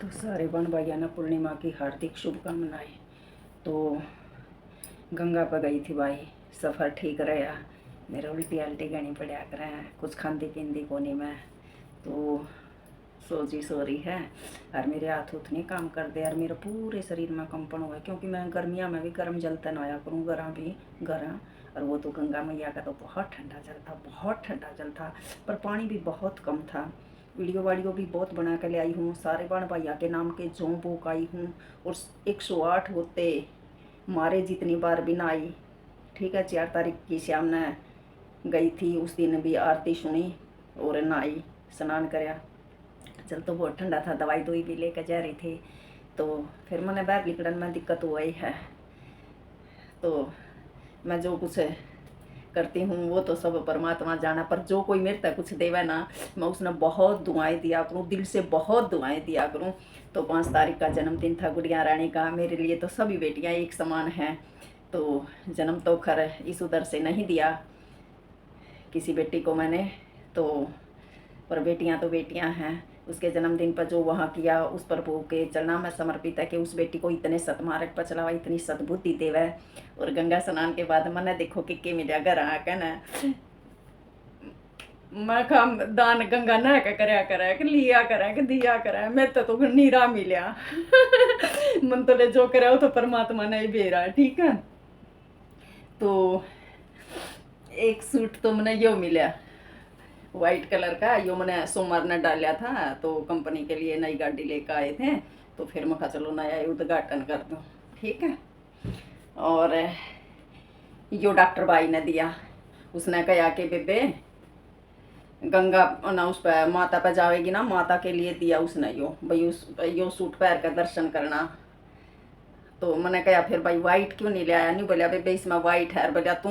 तो सारे बहन भाइयों ने पूर्णिमा की हार्दिक शुभकामनाएं। तो गंगा पर गई थी भाई, सफ़र ठीक रहा। मेरे उल्टी अल्टी गणी पड़ा करें, कुछ खाती पींदी को नहीं मैं। तो सोची सो रही है और मेरे हाथ उथ नहीं काम कर दे और मेरे पूरे शरीर में कंपन हुआ, क्योंकि मैं गर्मियाँ में भी गर्म जल तनाया करूँ, गर्म भी गर्म। और वो तो गंगा मैया का तो बहुत ठंडा जल था, बहुत ठंडा जल था, पर पानी भी बहुत कम था। वीडियो भी बहुत बना के ले आई हूँ, सारे बाण भैया के नाम के जो बुक आई हूँ। और 108 होते मारे जितनी बार भी ना आई। ठीक है, 4 तारीख की शाम ने गई थी, उस दिन भी आरती सुनी और नहाई, स्नान कराया। चल तो बहुत ठंडा था, दवाई दवाई भी लेकर जा रही थी। तो फिर मैंने बाहर निकलने में दिक्कत हुई है। तो मैं जो कुछ करती हूँ वो तो सब परमात्मा जाना, पर जो कोई मेरे तक कुछ देवे ना, मैं उसने बहुत दुआएं दिया करूँ, दिल से बहुत दुआएं दिया करूँ। तो 5 तारीख का जन्मदिन था गुड़िया रानी का। मेरे लिए तो सभी बेटियाँ एक समान हैं। तो जन्म तो खैर इस उधर से नहीं दिया किसी बेटी को मैंने, तो पर बेटियां तो बेटियां हैं। उसके जन्मदिन पर जो वहाँ किया उस पर प्रभु के चलना में समर्पित है कि उस बेटी को इतने सतमार्ग पर चलावा, इतनी सद्बुद्धि देवे। और गंगा स्नान के बाद मैंने देखो कि मिला घर आकर ना, मैं काम दान गंगा नहा के करया करे कि लिया करे कि दिया करे, मेरे तो नीरा मिलिया। मन तो ले जो करे वो तो परमात्मा ने ही बेरा, ठीक है। तो एक सूट तो मैंने यो मिला वाइट कलर का, यो मैंने सोमवार ने डाला था, तो कंपनी के लिए नई गाड़ी लेकर आए थे। तो फिर मैं कहा चलो नया उद्घाटन कर दूँ, ठीक है। और यो डॉक्टर भाई ने दिया, उसने कहा कि बेबे गंगा ना उस पर माता पर जाएगी ना, माता के लिए दिया उसने यो भाई, उस यो सूट पहन कर दर्शन करना। तो मैंने कहा फिर भाई वाइट क्यों नहीं ले आया? नहीं बोलिया बेबे इसमें वाइट है। बोलिया तू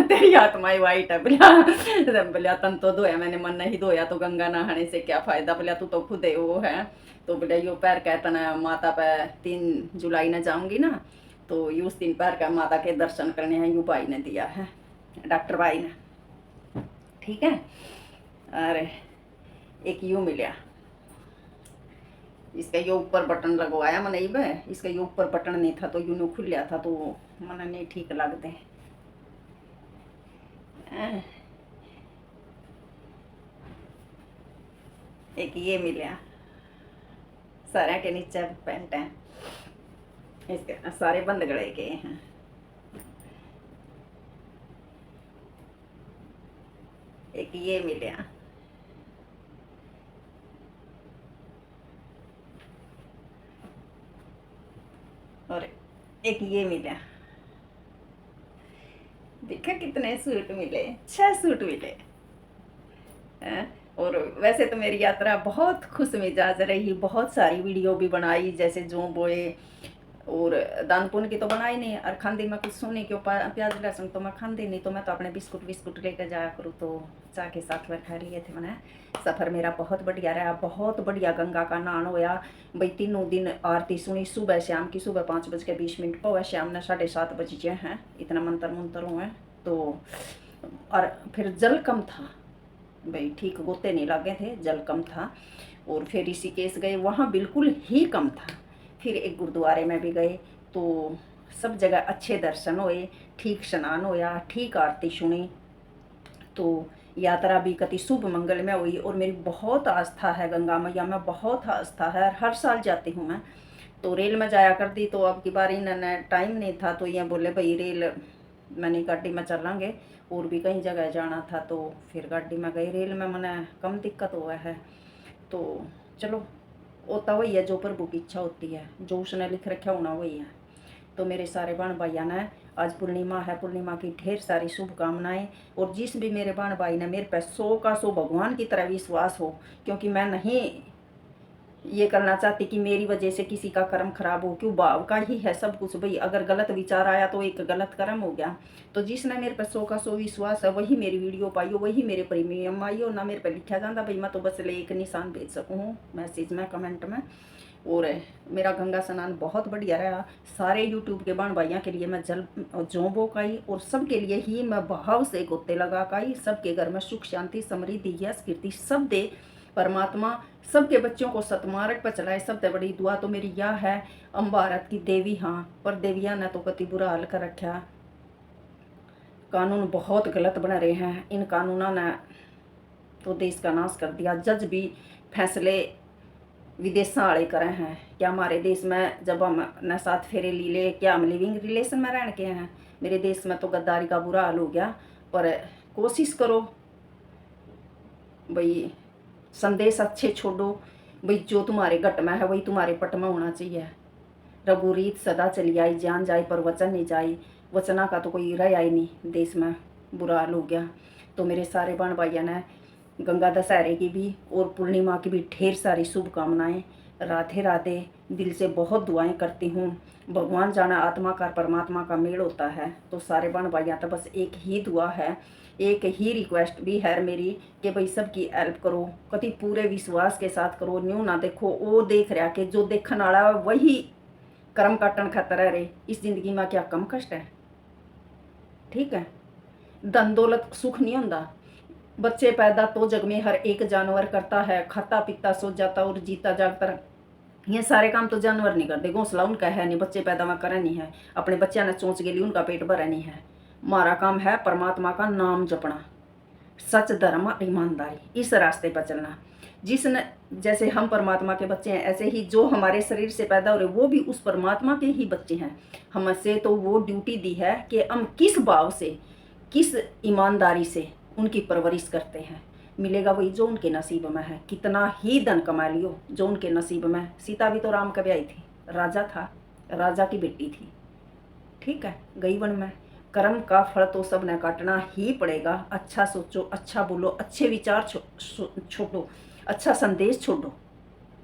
तेरी आत्मा ही वाइट है। बोलिया तन तो धोया मैंने, मन नहीं धोया तो गंगा नहाने से क्या फायदा? बोलिया तू तो खुद है वो है। तो बोलिया यो पैर कहता ना माता पे 3 जुलाई न जाऊंगी ना, तो ये उस दिन पैर का माता के दर्शन करने हैं, यू भाई ने दिया है, डॉक्टर भाई ने, ठीक है। अरे एक यू मिला, इसका ये ऊपर बटन लगवाया मैंने, इसका ये ऊपर बटन नहीं था तो यूं खुल गया था, तो मैंने नहीं ठीक लगते। एक ये मिला, सारे के नीचे पेंट है, इसके सारे बंद गले के हैं। एक ये मिला, और एक ये मिला। देखा कितने सूट मिले, 6 सूट मिले। और वैसे तो मेरी यात्रा बहुत खुश मिजाज रही, बहुत सारी वीडियो भी बनाई, जैसे जो बोए और दान पुण्य की तो बनाई नहीं। और खांदी में कुछ सुनी क्यों, प्याज लहसुन तो मैं खांदी नहीं, तो मैं तो अपने बिस्कुट बिस्कुट लेकर जाया करूँ, तो चाय के साथ में खा लिए थे मैंने। सफ़र मेरा बहुत बढ़िया रहा, बहुत बढ़िया। गंगा का नहान होया भाई, 3 दिन आरती सुनी सुबह शाम की, सुबह 5:20 पर, शाम ने 7:30 बजे हैं, इतना मंत्र मंत्र हुए। तो और फिर जल कम था भाई, ठीक गोते नहीं लगे थे, जल कम था। और फिर ऋषिकेश गए, वहाँ बिल्कुल ही कम था। फिर एक गुरुद्वारे में भी गए, तो सब जगह अच्छे दर्शन हुए, ठीक स्नान होया, ठीक आरती सुनी। तो यात्रा भी कति शुभ मंगल में हुई। और मेरी बहुत आस्था है गंगा मैया में, बहुत आस्था है, हर साल जाती हूँ मैं। तो रेल में जाया करती, तो अब की बार इन्होंने टाइम नहीं था, तो ये बोले भाई रेल मैंने गाड़ी में चलेंगे, और भी कई जगह जाना था, तो फिर गाड़ी में गई। रेल में मैंने कम दिक्कत हुआ है, तो चलो होता वही है, जो प्रभु की इच्छा होती है, जो उसने लिख रखा होना वही है। तो मेरे सारे बहन भाइयों ने, आज पूर्णिमा है, पूर्णिमा की ढेर सारी शुभकामनाएं। और जिस भी मेरे बहन भाई ने मेरे पे 100 का 100 भगवान की तरह विश्वास हो, क्योंकि मैं नहीं ये करना चाहती कि मेरी वजह से किसी का कर्म खराब हो, क्यों भाव का ही है सब कुछ भाई। अगर गलत विचार आया तो एक गलत कर्म हो गया। तो जिसने मेरे पर 100 का 100 विश्वास है, वही मेरी वीडियो पाइयो, वही मेरे प्रीमियम आइयो ना। मेरे पर लिखा जाता भाई, मैं तो बस एक निशान भेज सकूँ मैसेज में, कमेंट में। और मेरा गंगा स्नान बहुत बढ़िया रहा। सारे यूट्यूब के बहन भाइयों के लिए मैं जल जोबो काई, और सबके लिए ही मैं भाव से गोते लगा काई। सबके घर में सुख शांति समृद्धि यश कीर्ति सब दे। परमात्मा सबके बच्चों को सतमार्ग पर चलाए। सबसे बड़ी दुआ तो मेरी यह है, हम भारत की देवी हाँ, पर देविया ने तो कति बुरा हाल कर रखा। कानून बहुत गलत बना रहे हैं, इन कानूनों ने तो देश का नाश कर दिया। जज भी फैसले विदेशों वाले करे हैं। क्या हमारे देश में जब हम न साथ फेरे ली ले, क्या हम लिविंग रिलेशन में रहने के हैं? मेरे देश में तो गद्दारी का बुरा हाल हो गया। पर कोशिश करो भाई, संदेश अच्छे छोड़ो भाई, जो तुम्हारे गट में है वही तुम्हारे पट में होना चाहिए। रघुरीत सदा चली आई, जान जाए पर वचन नहीं जाई। वचना का तो कोई रहा ही नहीं, देश में बुरा हाल हो गया। तो मेरे सारे बहन भाइयों ने गंगा दशहरे की भी और पूर्णिमा की भी ढेर सारी शुभकामनाएं। राधे राधे। दिल से बहुत दुआएं करती हूँ। भगवान जाना आत्मा का परमात्मा का मेल होता है। तो सारे बहन भाइयों तो बस एक ही दुआ है, एक ही रिक्वेस्ट भी है मेरी कि भाई सबकी हेल्प करो, कति पूरे विश्वास के साथ करो। न्यू ना देखो वो देख रहा कि जो देखने वाला वही कर्म काटन खातर रहे। इस जिंदगी में क्या कम कष्ट है? ठीक है, धन दौलत सुख नहीं होता। बच्चे पैदा तो जग में हर एक जानवर करता है, खाता पीता सो जाता और जीता जागता। ये सारे काम तो जानवर नहीं करते, घोंसला उनका है नहीं, बच्चे पैदा में करे नहीं है, अपने बच्चा ने चोंच के लिए उनका पेट भरा नहीं है। हमारा काम है परमात्मा का नाम जपना, सच धर्म और ईमानदारी, इस रास्ते पर चलना। जिसने जैसे हम परमात्मा के बच्चे हैं, ऐसे ही जो हमारे शरीर से पैदा हो रहे वो भी उस परमात्मा के ही बच्चे हैं। हमसे तो वो ड्यूटी दी है कि हम किस भाव से, किस ईमानदारी से उनकी परवरिश करते हैं। मिलेगा वही जो उनके नसीब में है। कितना ही धन कमा लियो, जो उनके नसीब में। सीता भी तो राम कभी आई थी, राजा था, राजा की बेटी थी। ठीक है, गई वन में। कर्म का फल तो सब ने काटना ही पड़ेगा। अच्छा सोचो, अच्छा बोलो, अच्छे विचार छोड़ो, अच्छा संदेश छोड़ो।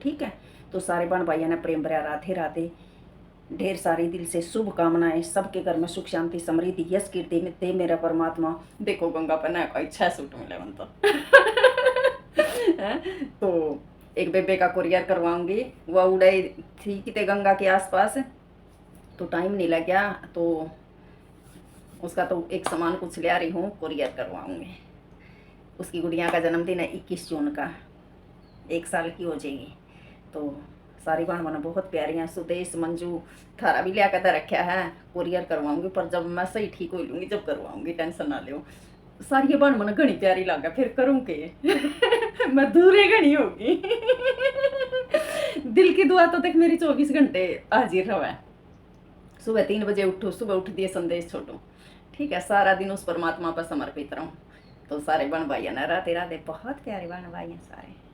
ठीक है, तो सारे बहन भाइयों ने प्रेम भरा राधे राधे। ढेर सारी दिल से शुभकामनाएं। सबके घर में सुख शांति समृद्धि यश कीर्ति में दे मेरा परमात्मा। देखो गंगा पहना का अच्छा सूट मिले मन तो एक बेबे का कुरियर करवाऊंगी। वह उड़ाई थी कितने गंगा के आसपास, तो टाइम नहीं लग गया, तो उसका तो एक सामान कुछ ले आ रही हूँ, कुरियर करवाऊंगी। उसकी गुड़िया का जन्मदिन है 21 जून का, 1 साल की हो जाएगी। तो सारी बहन बना बहुत प्यारी हैं। सुदेश मंजू थारा भी लिया कर रखा है, कुरियर करवाऊंगी। पर जब मैं सही ठीक हो लूँगी जब करवाऊंगी, टेंशन ना लो। सारी बहन मन घनी प्यारी लगा, फिर करूँ के मैं दूरे घनी होगी दिल की दुआ तो देख मेरी 24 घंटे हाजिर रहा। सुबह 3 बजे उठो, सुबह उठ दिए संदेश छोड़ो। ठीक है, सारा दिन उस परमात्मा पर समर्पित रहूँ। तो सारे बहन भाइयों ने राधे राधे। बहुत प्यारे बहन भाई हैं सारे।